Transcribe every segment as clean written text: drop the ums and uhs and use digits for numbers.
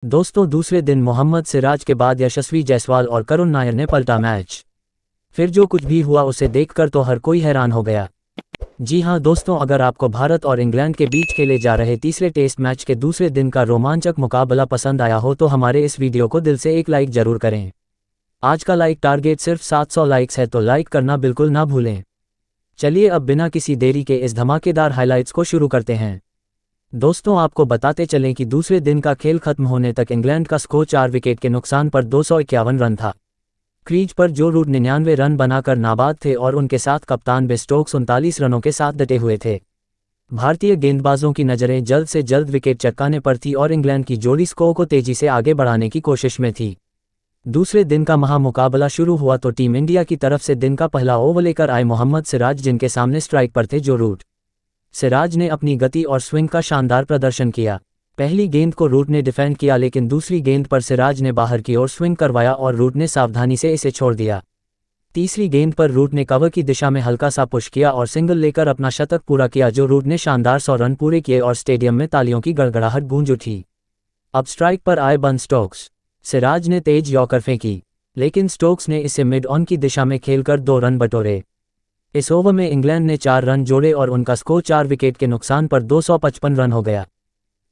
दोस्तों, दूसरे दिन मोहम्मद सिराज के बाद यशस्वी जायसवाल और करुण नायर ने पलटा मैच। फिर जो कुछ भी हुआ उसे देखकर तो हर कोई हैरान हो गया। जी हां दोस्तों, अगर आपको भारत और इंग्लैंड के बीच खेले जा रहे तीसरे टेस्ट मैच के दूसरे दिन का रोमांचक मुकाबला पसंद आया हो तो हमारे इस वीडियो को दिल से एक लाइक जरूर करें। आज का लाइक टारगेट सिर्फ 700 लाइक्स है, तो लाइक करना बिल्कुल ना भूलें। चलिए अब बिना किसी देरी के इस धमाकेदार हाइलाइट्स को शुरू करते हैं। दोस्तों, आपको बताते चलें कि दूसरे दिन का खेल खत्म होने तक इंग्लैंड का स्कोर 4 विकेट के नुकसान पर 251 रन था। क्रीज पर जो रूट 99 रन बनाकर नाबाद थे और उनके साथ कप्तान बेन स्टोक्स 39 रनों के साथ डटे हुए थे। भारतीय गेंदबाजों की नज़रें जल्द से जल्द विकेट चटकाने पर थी और इंग्लैंड की जोड़ी स्कोर को तेजी से आगे बढ़ाने की कोशिश में थी। दूसरे दिन का महामुकाबला शुरू हुआ तो टीम इंडिया की तरफ से दिन का पहला ओवर लेकर आए मोहम्मद सिराज, जिनके सामने स्ट्राइक पर थे जो रूट। सिराज ने अपनी गति और स्विंग का शानदार प्रदर्शन किया। पहली गेंद को रूट ने डिफेंड किया, लेकिन दूसरी गेंद पर सिराज ने बाहर की ओर स्विंग करवाया और रूट ने सावधानी से इसे छोड़ दिया। तीसरी गेंद पर रूट ने कवर की दिशा में हल्का सा पुश किया और सिंगल लेकर अपना शतक पूरा किया, जो रूट ने शानदार 100 रन पूरे किए और स्टेडियम में तालियों की गड़गड़ाहट गूंज उठी। अब स्ट्राइक पर आए बेन स्टोक्स। सिराज ने तेज यॉर्कर फेंकी, लेकिन स्टोक्स ने इसे मिड ऑन की दिशा में खेलकर 2 रन बटोरे। इस ओवर में इंग्लैंड ने 4 रन जोड़े और उनका स्कोर 4 विकेट के नुकसान पर 255 रन हो गया।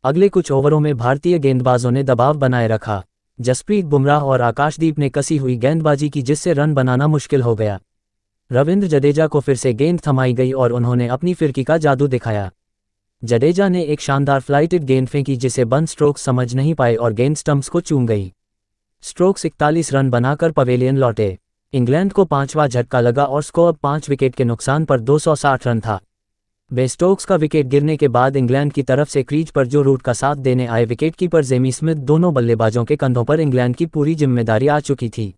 अगले कुछ ओवरों में भारतीय गेंदबाजों ने दबाव बनाए रखा। जसप्रीत बुमराह और आकाशदीप ने कसी हुई गेंदबाजी की, जिससे रन बनाना मुश्किल हो गया। रविंद्र जडेजा को फिर से गेंद थमाई गई और उन्होंने अपनी फिरकी का जादू दिखाया। जडेजा ने एक शानदार फ्लाइटेड गेंद फेंकी, जिसे बेन स्टोक्स समझ नहीं पाए और गेंद स्टंप्स को चूम गई। स्टोक्स 41 रन बनाकर पवेलियन लौटे। इंग्लैंड को 5वां झटका लगा और स्कोर 5 विकेट के नुकसान पर 260 रन था। बेन स्टोक्स का विकेट गिरने के बाद इंग्लैंड की तरफ से क्रीज पर जो रूट का साथ देने आए विकेटकीपर जेमी स्मिथ, दोनों बल्लेबाजों के कंधों पर इंग्लैंड की पूरी जिम्मेदारी आ चुकी थी।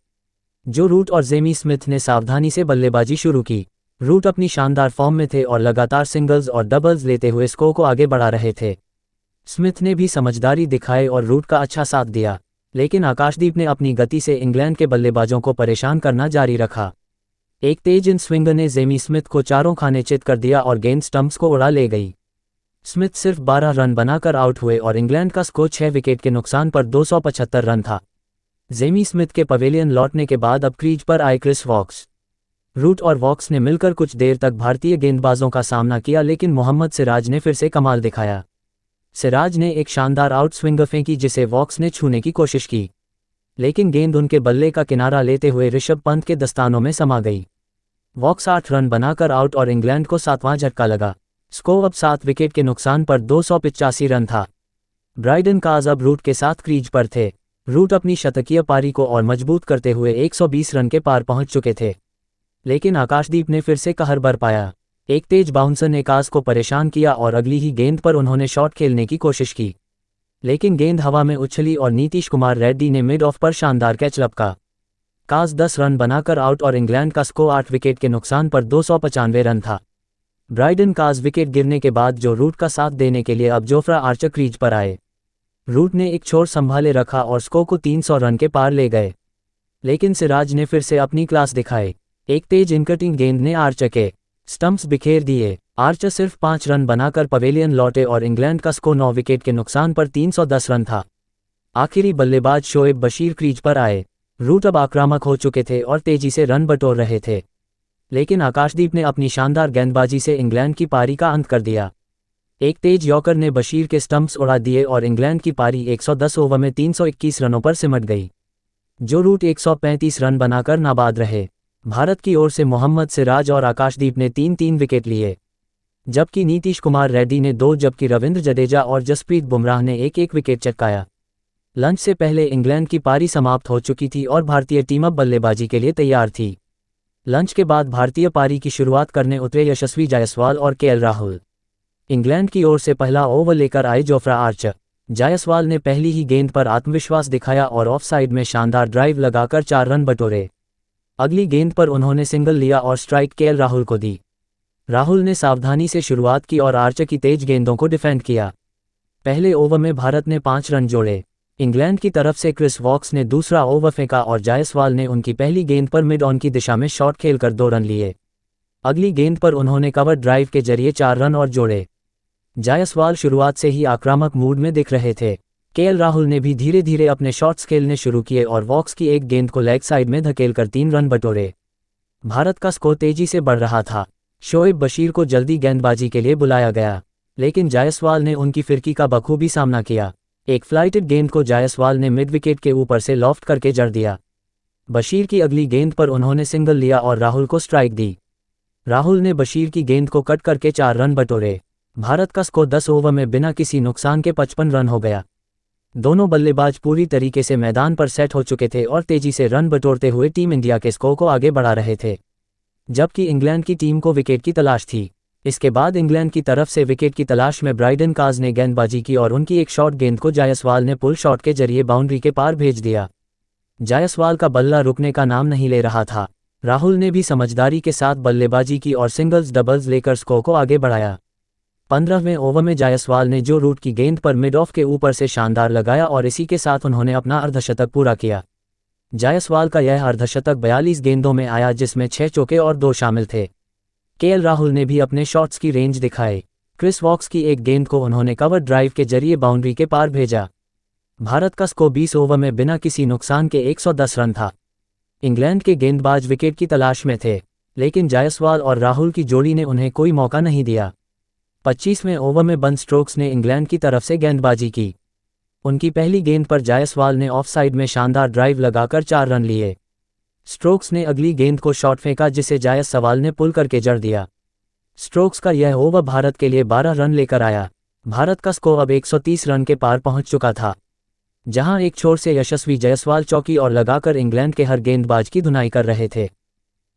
जो रूट और जेमी स्मिथ ने सावधानी से बल्लेबाजी शुरू की। रूट अपनी शानदार फॉर्म में थे और लगातार सिंगल्स और डबल्स लेते हुए स्कोर को आगे बढ़ा रहे थे। स्मिथ ने भी समझदारी दिखाई और रूट का अच्छा साथ दिया, लेकिन आकाशदीप ने अपनी गति से इंग्लैंड के बल्लेबाजों को परेशान करना जारी रखा। एक तेज इन स्विंगर ने जेमी स्मिथ को चारों खाने चित कर दिया और गेंद स्टंप्स को उड़ा ले गई। स्मिथ सिर्फ 12 रन बनाकर आउट हुए और इंग्लैंड का स्कोर 6 विकेट के नुकसान पर 275 रन था। जेमी स्मिथ के पवेलियन लौटने के बाद अब क्रीज पर आए क्रिस वॉक्स। रूट और वॉक्स ने मिलकर कुछ देर तक भारतीय गेंदबाजों का सामना किया, लेकिन मोहम्मद सिराज ने फिर से कमाल दिखाया। सिराज ने एक शानदार आउट स्विंगर फेंकी, जिसे वॉक्स ने छूने की कोशिश की, लेकिन गेंद उनके बल्ले का किनारा लेते हुए ऋषभ पंत के दस्तानों में समा गई। वॉक्स 8 रन बनाकर आउट और इंग्लैंड को 7वां झटका लगा। स्कोर अब 7 विकेट के नुकसान पर 285 रन था। ब्राइडन काज अब रूट के साथ क्रीज पर थे। रूट अपनी शतकीय पारी को और मजबूत करते हुए 120 रन के पार पहुंच चुके थे, लेकिन आकाशदीप ने फिर से कहर बरपाया। एक तेज बाउंसर ने काज को परेशान किया और अगली ही गेंद पर उन्होंने शॉट खेलने की कोशिश की, लेकिन गेंद हवा में उछली और नीतीश कुमार रेड्डी ने मिड ऑफ पर शानदार कैच लपका। काज 10 रन बनाकर आउट और इंग्लैंड का स्कोर 8 विकेट के नुकसान पर 295 रन था। ब्राइडन काज विकेट गिरने के बाद जो रूट का साथ देने के लिए अब जोफ्रा आर्चर क्रीज पर आए। रूट ने एक छोर संभाले रखा और स्कोर को 300 रन के पार ले गए, लेकिन सिराज ने फिर से अपनी क्लास दिखाए। एक तेज इनकटिंग गेंद ने आर्चर के स्टंप्स बिखेर दिए। आर्चर सिर्फ 5 रन बनाकर पवेलियन लौटे और इंग्लैंड का स्कोर 9 विकेट के नुकसान पर 310 रन था। आखिरी बल्लेबाज शोएब बशीर क्रीज पर आए। रूट अब आक्रामक हो चुके थे और तेजी से रन बटोर रहे थे, लेकिन आकाशदीप ने अपनी शानदार गेंदबाजी से इंग्लैंड की पारी का अंत कर दिया। एक तेज यॉर्कर ने बशीर के स्टंप्स उड़ा दिए और इंग्लैंड की पारी 110 ओवर में 321 रनों पर सिमट गई। जो रूट 135 रन बनाकर नाबाद रहे। भारत की ओर से मोहम्मद सिराज और आकाशदीप ने 3-3 विकेट लिए, जबकि नीतीश कुमार रेड्डी ने 2, जबकि रविंद्र जडेजा और जसप्रीत बुमराह ने 1-1 विकेट चटकाया। लंच से पहले इंग्लैंड की पारी समाप्त हो चुकी थी और भारतीय टीम अब बल्लेबाजी के लिए तैयार थी। लंच के बाद भारतीय पारी की शुरुआत करने उतरे यशस्वी जायसवाल और केएल राहुल। इंग्लैंड की ओर से पहला ओवर लेकर आए जोफ्रा आर्चर। जायसवाल ने पहली ही गेंद पर आत्मविश्वास दिखाया और ऑफ साइड में शानदार ड्राइव लगाकर 4 रन बटोरे। अगली गेंद पर उन्होंने सिंगल लिया और स्ट्राइक केएल राहुल को दी। राहुल ने सावधानी से शुरुआत की और आर्चर की तेज गेंदों को डिफेंड किया। पहले ओवर में भारत ने 5 रन जोड़े। इंग्लैंड की तरफ से क्रिस वॉक्स ने दूसरा ओवर फेंका और जायसवाल ने उनकी पहली गेंद पर मिड ऑन की दिशा में शॉट खेलकर 2 रन लिए। अगली गेंद पर उन्होंने कवर ड्राइव के जरिए 4 रन और जोड़े। जायसवाल शुरुआत से ही आक्रामक मूड में दिख रहे थे। केएल राहुल ने भी धीरे धीरे अपने शॉट्स खेलने शुरू किए और वॉक्स की एक गेंद को लेग साइड में धकेलकर 3 रन बटोरे। भारत का स्कोर तेजी से बढ़ रहा था। शोएब बशीर को जल्दी गेंदबाजी के लिए बुलाया गया, लेकिन जायसवाल ने उनकी फिरकी का बखूबी सामना किया। एक फ्लाइटेड गेंद को जायसवाल ने मिड विकेट के ऊपर से लॉफ्ट करके जड़ दिया। बशीर की अगली गेंद पर उन्होंने सिंगल लिया और राहुल को स्ट्राइक दी। राहुल ने बशीर की गेंद को कट करके 4 रन बटोरे। भारत का स्कोर 10 ओवर में बिना किसी नुकसान के 55 रन हो गया। दोनों बल्लेबाज पूरी तरीके से मैदान पर सेट हो चुके थे और तेजी से रन बटोरते हुए टीम इंडिया के स्कोर को आगे बढ़ा रहे थे, जबकि इंग्लैंड की टीम को विकेट की तलाश थी। इसके बाद इंग्लैंड की तरफ से विकेट की तलाश में ब्राइडन काज ने गेंदबाजी की और उनकी एक शॉर्ट गेंद को जायसवाल ने पुल शॉट के जरिए बाउंड्री के पार भेज दिया। जायसवाल का बल्ला रुकने का नाम नहीं ले रहा था। राहुल ने भी समझदारी के साथ बल्लेबाजी की और सिंगल्स डबल्स लेकर स्कोर को आगे बढ़ाया। 15वें ओवर में जायसवाल ने जो रूट की गेंद पर मिड ऑफ के ऊपर से शानदार लगाया और इसी के साथ उन्होंने अपना अर्धशतक पूरा किया। जायसवाल का यह अर्धशतक 42 गेंदों में आया, जिसमें 6 चौके और 2 शामिल थे। केएल राहुल ने भी अपने शॉट्स की रेंज दिखाए। क्रिस वॉक्स की एक गेंद को उन्होंने कवर ड्राइव के जरिए बाउंड्री के पार भेजा। भारत का स्कोर 20 ओवर में बिना किसी नुकसान के 110 रन था। इंग्लैंड के गेंदबाज विकेट की तलाश में थे, लेकिन जायसवाल और राहुल की जोड़ी ने उन्हें कोई मौका नहीं दिया। 25वें ओवर में बन स्ट्रोक्स ने इंग्लैंड की तरफ से गेंदबाजी की। उनकी पहली गेंद पर जायसवाल ने ऑफ साइड में शानदार ड्राइव लगाकर 4 रन लिए। स्ट्रोक्स ने अगली गेंद को शॉट फेंका, जिसे जायसवाल ने पुल करके जड़ दिया। स्ट्रोक्स का यह ओवर भारत के लिए 12 रन लेकर आया। भारत का स्कोर अब 130 रन के पार पहुंच चुका था। जहां एक छोर से यशस्वी जायसवाल चौकी और लगाकर इंग्लैंड के हर गेंदबाज की धुनाई कर रहे थे,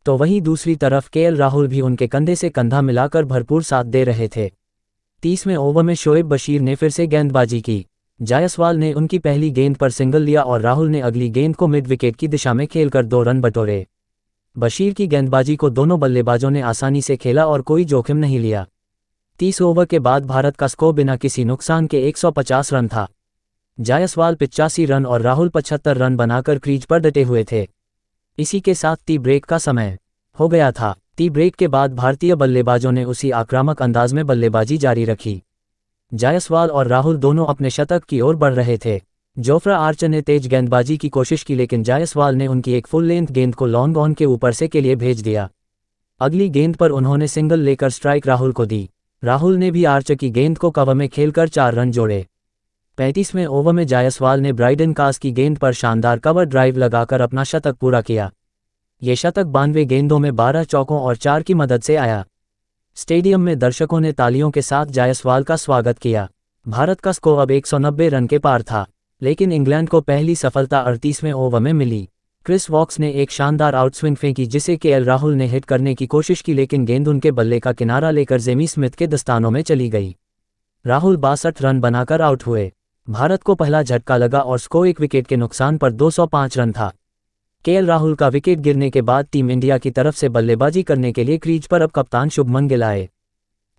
तो वहीं दूसरी तरफ केएल राहुल भी उनके कंधे से कंधा मिलाकर भरपूर साथ दे रहे थे। 30वें ओवर में शोएब बशीर ने फिर से गेंदबाजी की। जायसवाल ने उनकी पहली गेंद पर सिंगल लिया और राहुल ने अगली गेंद को मिड विकेट की दिशा में खेलकर 2 रन बटोरे। बशीर की गेंदबाजी को दोनों बल्लेबाजों ने आसानी से खेला और कोई जोखिम नहीं लिया। 30 ओवर के बाद भारत का स्कोर बिना किसी नुकसान के 150 रन था। जायसवाल 85 रन और राहुल 75 रन बनाकर क्रीज पर डटे हुए थे। इसी के साथ टी ब्रेक का समय हो गया था। टी ब्रेक के बाद भारतीय बल्लेबाजों ने उसी आक्रामक अंदाज में बल्लेबाजी जारी रखी। जायसवाल और राहुल दोनों अपने शतक की ओर बढ़ रहे थे। जोफ्रा आर्चर ने तेज गेंदबाजी की कोशिश की, लेकिन जायसवाल ने उनकी एक फुल लेंथ गेंद को लॉन्ग ऑन के ऊपर से के लिए भेज दिया। अगली गेंद पर उन्होंने सिंगल लेकर स्ट्राइक राहुल को दी। राहुल ने भी आर्चर की गेंद को कवर में खेलकर 4 रन जोड़े। 35वें ओवर में जायसवाल ने ब्राइडन काज की गेंद पर शानदार कवर ड्राइव लगाकर अपना शतक पूरा किया। ये शतक 92 गेंदों में 12 चौकों और 4 की मदद से आया। स्टेडियम में दर्शकों ने तालियों के साथ जायसवाल का स्वागत किया। भारत का स्कोर अब 190 रन के पार था, लेकिन इंग्लैंड को पहली सफलता 38वें ओवर में मिली। क्रिस वॉक्स ने एक शानदार आउटस्विंग फेंकी, जिसे केएल राहुल ने हिट करने की कोशिश की, लेकिन गेंद उनके बल्ले का किनारा लेकर जेमी स्मिथ के दस्तानों में चली गई। राहुल 62 रन बनाकर आउट हुए। भारत को पहला झटका लगा और स्कोर 1 विकेट के नुकसान पर 205 रन था। केएल राहुल का विकेट गिरने के बाद टीम इंडिया की तरफ से बल्लेबाजी करने के लिए क्रीज पर अब कप्तान शुभमन गिल आए।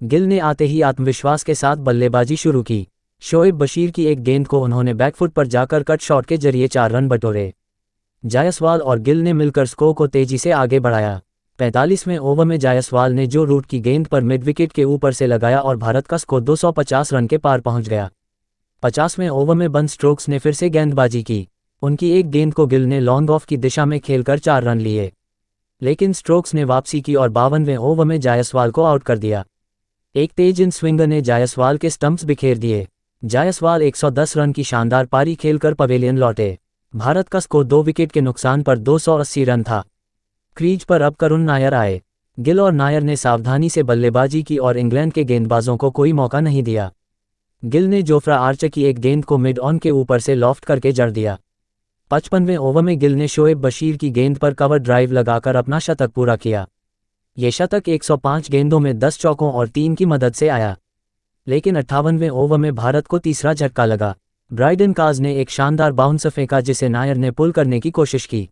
गिल ने आते ही आत्मविश्वास के साथ बल्लेबाजी शुरू की। शोएब बशीर की एक गेंद को उन्होंने बैकफुट पर जाकर कट शॉट के जरिए 4 रन बटोरे। जायसवाल और गिल ने मिलकर स्कोर को तेजी से आगे बढ़ाया। 45वें ओवर में जायसवाल ने जो रूट की गेंद पर मिड विकेट के ऊपर से लगाया और भारत का स्कोर 250 रन के पार पहुंच गया। 50वें ओवर में बन स्ट्रोक्स ने फिर से गेंदबाजी की। उनकी एक गेंद को गिल ने लॉन्ग ऑफ की दिशा में खेलकर 4 रन लिए, लेकिन स्ट्रोक्स ने वापसी की और 52वें ओवर में जायसवाल को आउट कर दिया। एक तेज इन स्विंगर ने जायसवाल के स्टंप्स बिखेर दिए। जायसवाल 110 रन की शानदार पारी खेलकर पवेलियन लौटे। भारत का स्कोर 2 विकेट के नुकसान पर 280 रन था। क्रीज पर अब करुण नायर आए। गिल और नायर ने सावधानी से बल्लेबाजी की और इंग्लैंड के गेंदबाजों को कोई मौका नहीं दिया। गिल ने जोफ्रा आर्चर की एक गेंद को मिड ऑन के ऊपर से लॉफ्ट करके जड़ दिया। 55वें ओवर में गिल ने शोएब बशीर की गेंद पर कवर ड्राइव लगाकर अपना शतक पूरा किया। ये शतक 105 गेंदों में 10 चौकों और 3 की मदद से आया, लेकिन 58वें ओवर में भारत को तीसरा झटका लगा। ब्राइडन काज ने एक शानदार बाउंसर फेंका, जिसे नायर ने पुल करने की कोशिश की,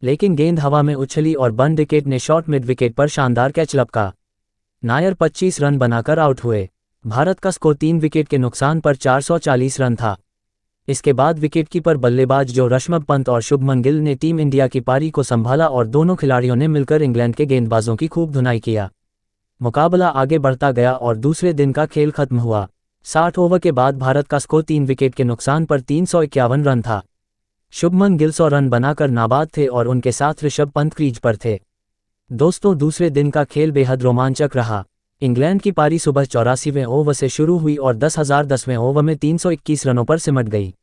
लेकिन गेंद हवा में उछली और बन विकेट ने शॉर्ट मिड विकेट पर शानदार कैच लपका। नायर 25 रन बनाकर आउट हुए। भारत का स्कोर 3 विकेट के नुकसान पर 440 रन था। इसके बाद विकेटकीपर बल्लेबाज जो ऋषभ पंत और शुभमन गिल ने टीम इंडिया की पारी को संभाला और दोनों खिलाड़ियों ने मिलकर इंग्लैंड के गेंदबाजों की खूब धुनाई किया। मुकाबला आगे बढ़ता गया और दूसरे दिन का खेल खत्म हुआ। 60 ओवर के बाद भारत का स्कोर 3 विकेट के नुकसान पर 351 रन था। शुभमन गिल 100 रन बनाकर नाबाद थे और उनके साथ ऋषभ पंत क्रीज पर थे। दोस्तों, दूसरे दिन का खेल बेहद रोमांचक रहा। इंग्लैंड की पारी सुबह 84वें ओवर से शुरू हुई और 10,010वें ओवर में 321 रनों पर सिमट गई।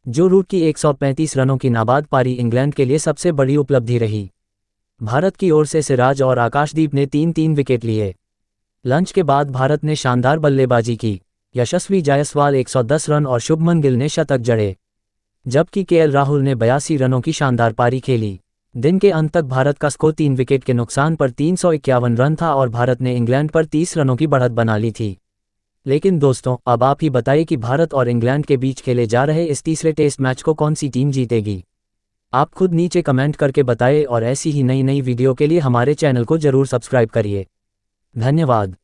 जो रूट की 135 रनों की नाबाद पारी इंग्लैंड के लिए सबसे बड़ी उपलब्धि रही। भारत की ओर से सिराज और आकाशदीप ने 3-3 विकेट लिए। लंच के बाद भारत ने शानदार बल्लेबाजी की। यशस्वी जायसवाल 110 रन और शुभमन गिल ने शतक जड़े, जबकि केएल राहुल ने 82 रनों की शानदार पारी खेली। दिन के अंत तक भारत का स्कोर 3 विकेट के नुकसान पर 351 रन था और भारत ने इंग्लैंड पर 30 रनों की बढ़त बना ली थी। लेकिन दोस्तों, अब आप ही बताइए कि भारत और इंग्लैंड के बीच खेले जा रहे इस तीसरे टेस्ट मैच को कौन सी टीम जीतेगी। आप खुद नीचे कमेंट करके बताइए और ऐसी ही नई वीडियो के लिए हमारे चैनल को जरूर सब्सक्राइब करिए। धन्यवाद।